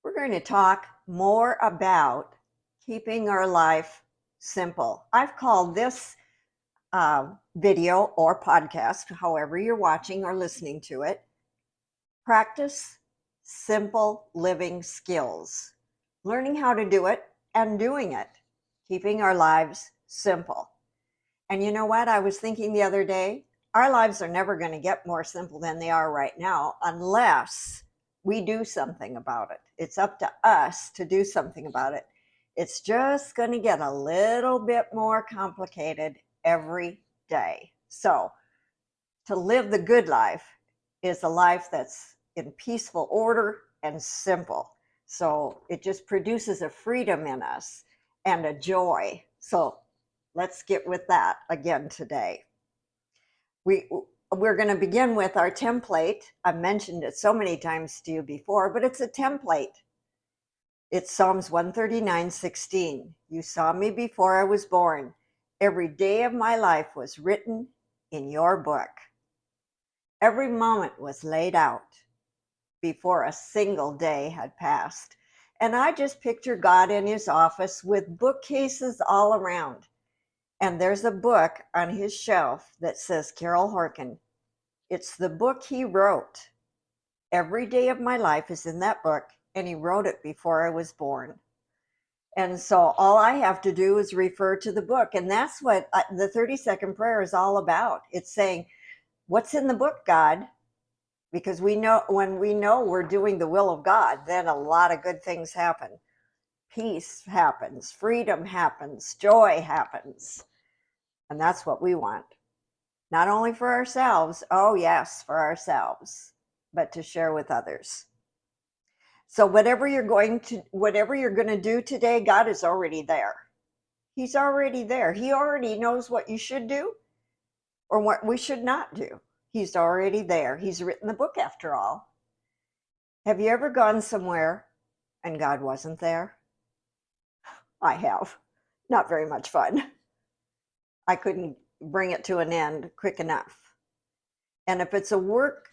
We're going to talk more about keeping our life simple. I've called this video or podcast, however you're watching or listening to it, Practice Simple Living Skills. Learning how to do it and doing it, keeping our lives simple. And you know what? I was thinking the other day, our lives are never going to get more simple than they are right now unless we do something about it. It's up to us to do something about it. It's just going to get a little bit more complicated every day. So, to live the good life is a life that's in peaceful order and simple. So, it just produces a freedom in us and a joy. So, let's get with that again today. We're going to begin with our template. I've mentioned it so many times to you before, but it's a template. It's Psalms 139:16. You saw me before I was born. Every day of my life was written in your book. Every moment was laid out before a single day had passed. And I just picture God in his office with bookcases all around. And there's a book on his shelf that says Karol Horken. It's the book he wrote. Every day of my life is in that book, and he wrote it before I was born. And so all I have to do is refer to the book. And that's what the 30-second prayer is all about. It's saying, what's in the book, God? Because we know when we know we're doing the will of God, then a lot of good things happen. Peace happens, freedom happens, joy happens. And that's what we want. Not only for ourselves, oh yes, for ourselves, but to share with others. So whatever you're going to do today, God is already there. He's already there. He already knows what you should do or what we should not do. He's already there. He's written the book after all. Have you ever gone somewhere and God wasn't there? I have. Not very much fun. I couldn't bring it to an end quick enough. And if it's a work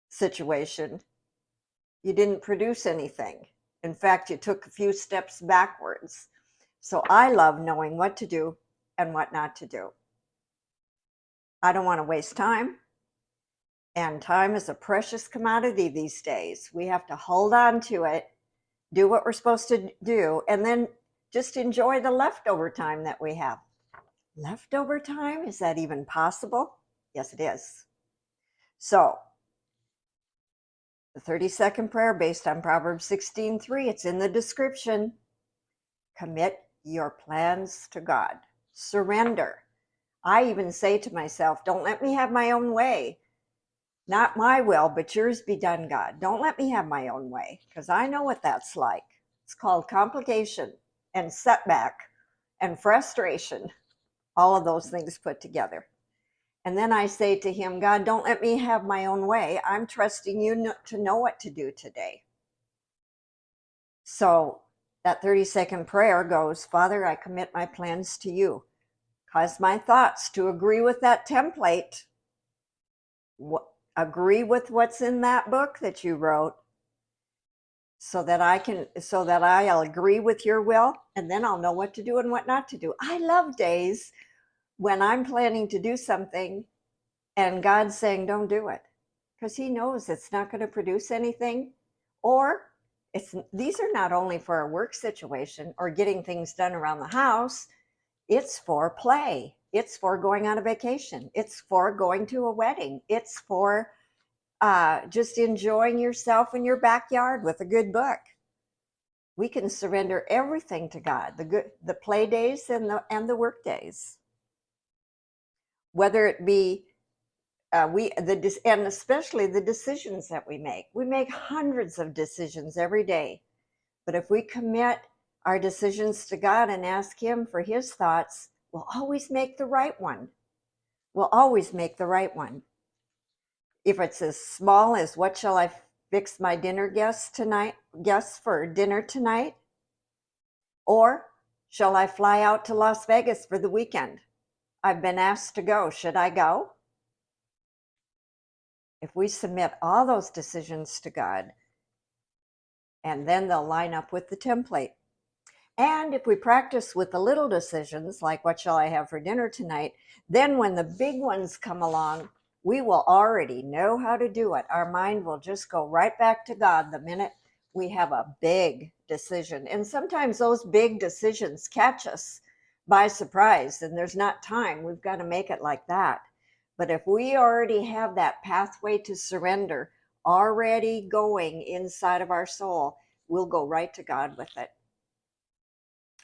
situation, you didn't produce anything. In fact, you took a few steps backwards. So I love knowing what to do and what not to do. I don't want to waste time. And time is a precious commodity these days. We have to hold on to it, do what we're supposed to do, and then just enjoy the leftover time that we have. Leftover time? Is that even possible? Yes, it is. So, the 30-second prayer based on Proverbs 16:3, it's in the description. Commit your plans to God. Surrender. I even say to myself, don't let me have my own way. Not my will, but yours be done, God. Don't let me have my own way, because I know what that's like. It's called complication and setback and frustration. All of those things put together. And then I say to him, God, don't let me have my own way. I'm trusting you to know what to do today. So that 30-second prayer goes, Father, I commit my plans to you. Cause my thoughts to agree with that template. Agree with what's in that book that you wrote, so that I'll agree with your will, and then I'll know what to do and what not to do. I love days when I'm planning to do something and God's saying, don't do it, because he knows it's not going to produce anything. Or these are not only for a work situation or getting things done around the house. It's for play. It's for going on a vacation. It's for going to a wedding. It's for just enjoying yourself in your backyard with a good book. We can surrender everything to God, the play days and the work days. Whether it be and especially the decisions that we make. We make hundreds of decisions every day. But if we commit our decisions to God and ask him for his thoughts, we'll always make the right one. We'll always make the right one. If it's as small as what shall I fix my dinner guests for dinner tonight? Or shall I fly out to Las Vegas for the weekend? I've been asked to go. Should I go? If we submit all those decisions to God and then they'll line up with the template. And if we practice with the little decisions, like what shall I have for dinner tonight, then when the big ones come along, we will already know how to do it. Our mind will just go right back to God the minute we have a big decision. And sometimes those big decisions catch us by surprise, and there's not time. We've got to make it like that. But if we already have that pathway to surrender already going inside of our soul, we'll go right to God with it.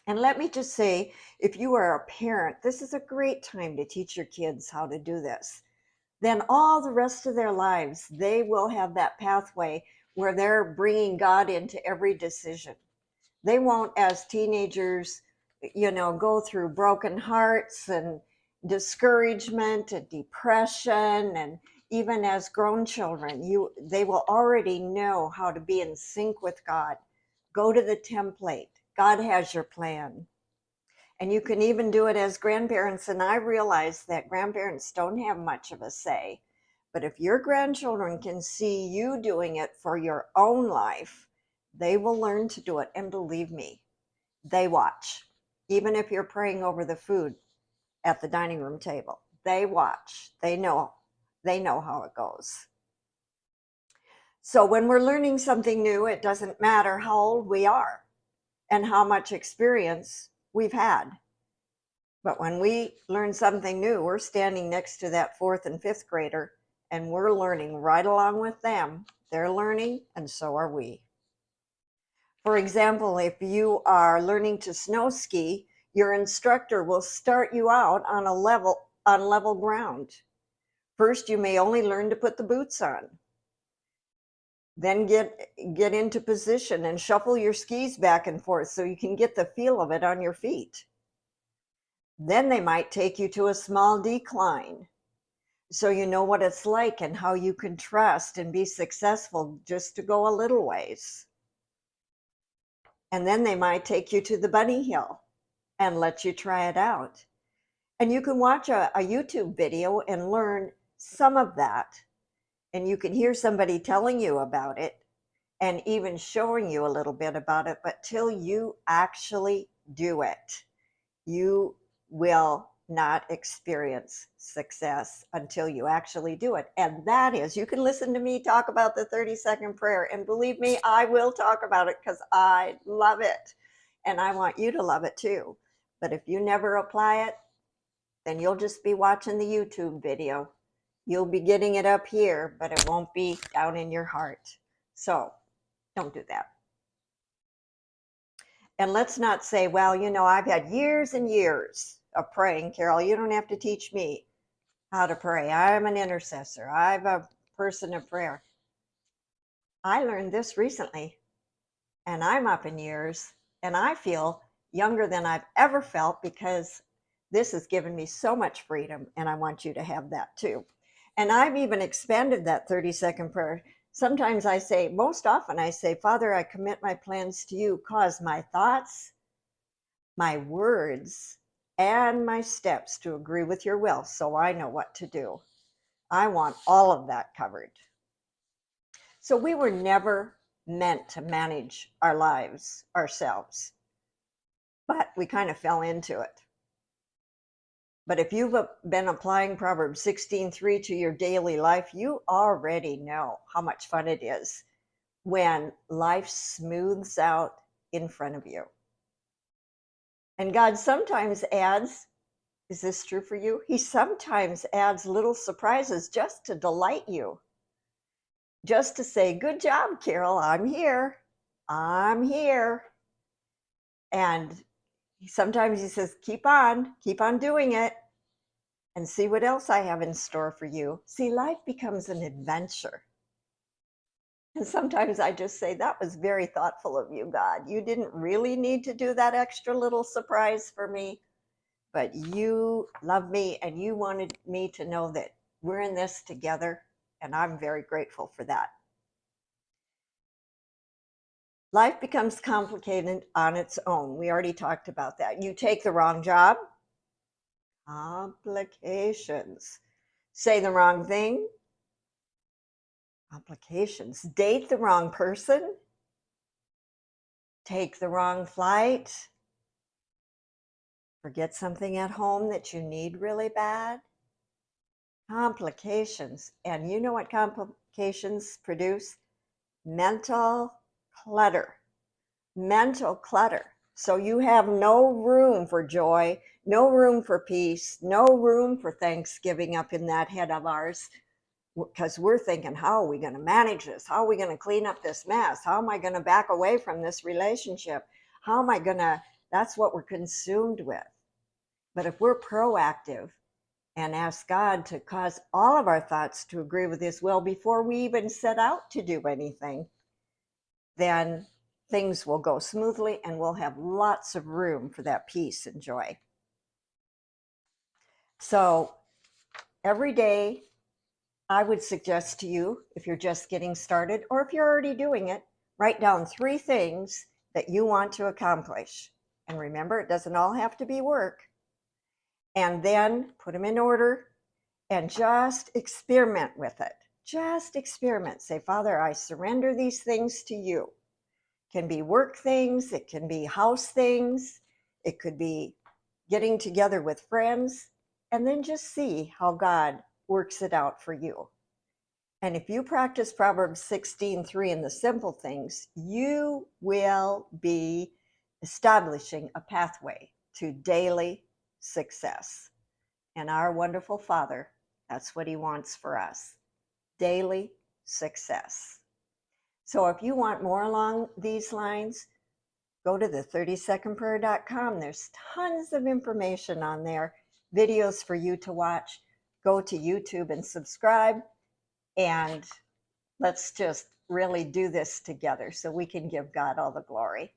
And let me just say, if you are a parent, this is a great time to teach your kids how to do this. Then all the rest of their lives, they will have that pathway where they're bringing God into every decision. They won't, as teenagers, go through broken hearts and discouragement and depression, and even as grown children, they will already know how to be in sync with God. Go to the template. God has your plan. And you can even do it as grandparents. And I realize that grandparents don't have much of a say. But if your grandchildren can see you doing it for your own life, they will learn to do it. And believe me, they watch. Even if you're praying over the food at the dining room table, they watch. They know how it goes. So when we're learning something new, it doesn't matter how old we are and how much experience we've had. But when we learn something new, we're standing next to that fourth and fifth grader, and we're learning right along with them. They're learning, and so are we. For example, if you are learning to snow ski, your instructor will start you out on level ground. First, you may only learn to put the boots on. Then get into position and shuffle your skis back and forth so you can get the feel of it on your feet. Then they might take you to a small decline so you know what it's like and how you can trust and be successful just to go a little ways. And then they might take you to the bunny hill and let you try it out. And you can watch a YouTube video and learn some of that. And you can hear somebody telling you about it and even showing you a little bit about it. But till you actually do it, you will not experience success until you actually do it. And that is, you can listen to me talk about the 30-second prayer. And believe me, I will talk about it because I love it. And I want you to love it too. But if you never apply it, then you'll just be watching the YouTube video. You'll be getting it up here, but it won't be down in your heart. So don't do that. And let's not say, well, I've had years and years of praying, Carol. You don't have to teach me how to pray. I'm an intercessor. I'm a person of prayer. I learned this recently, and I'm up in years, and I feel younger than I've ever felt because this has given me so much freedom, and I want you to have that too. And I've even expanded that 30-second prayer. Sometimes I say, most often I say, Father, I commit my plans to you, cause my thoughts, my words, and my steps to agree with your will so I know what to do. I want all of that covered. So we were never meant to manage our lives ourselves, but we kind of fell into it. But if you've been applying Proverbs 16:3 to your daily life, you already know how much fun it is when life smooths out in front of you. And God sometimes adds, is this true for you? He sometimes adds little surprises just to delight you. Just to say, good job, Carol, I'm here. I'm here. And sometimes he says, keep on doing it. And see what else I have in store for you. See, life becomes an adventure. And sometimes I just say, that was very thoughtful of you, God. You didn't really need to do that extra little surprise for me, but you love me and you wanted me to know that we're in this together, and I'm very grateful for that. Life becomes complicated on its own. We already talked about that. You take the wrong job, complications. Say the wrong thing, complications. Date the wrong person, take the wrong flight, forget something at home that you need really bad. Complications. And you know what complications produce? Mental clutter. Mental clutter. So you have no room for joy, no room for peace, no room for thanksgiving up in that head of ours, because we're thinking, how are we going to manage this? How are we going to clean up this mess? How am I going to back away from this relationship? How am I going to? That's what we're consumed with. But if we're proactive and ask God to cause all of our thoughts to agree with His will before we even set out to do anything, then things will go smoothly and we'll have lots of room for that peace and joy. So every day, I would suggest to you, if you're just getting started or if you're already doing it, write down 3 things that you want to accomplish. And remember, it doesn't all have to be work. And then put them in order and just experiment with it. Just experiment. Say, Father, I surrender these things to you. It can be work things, it can be house things, it could be getting together with friends, and then just see how God works it out for you. And if you practice Proverbs 16:3 in the simple things, you will be establishing a pathway to daily success. And our wonderful Father, that's what He wants for us, daily success. So if you want more along these lines, go to the 30secondprayer.com. There's tons of information on there, videos for you to watch. Go to YouTube and subscribe, and let's just really do this together so we can give God all the glory.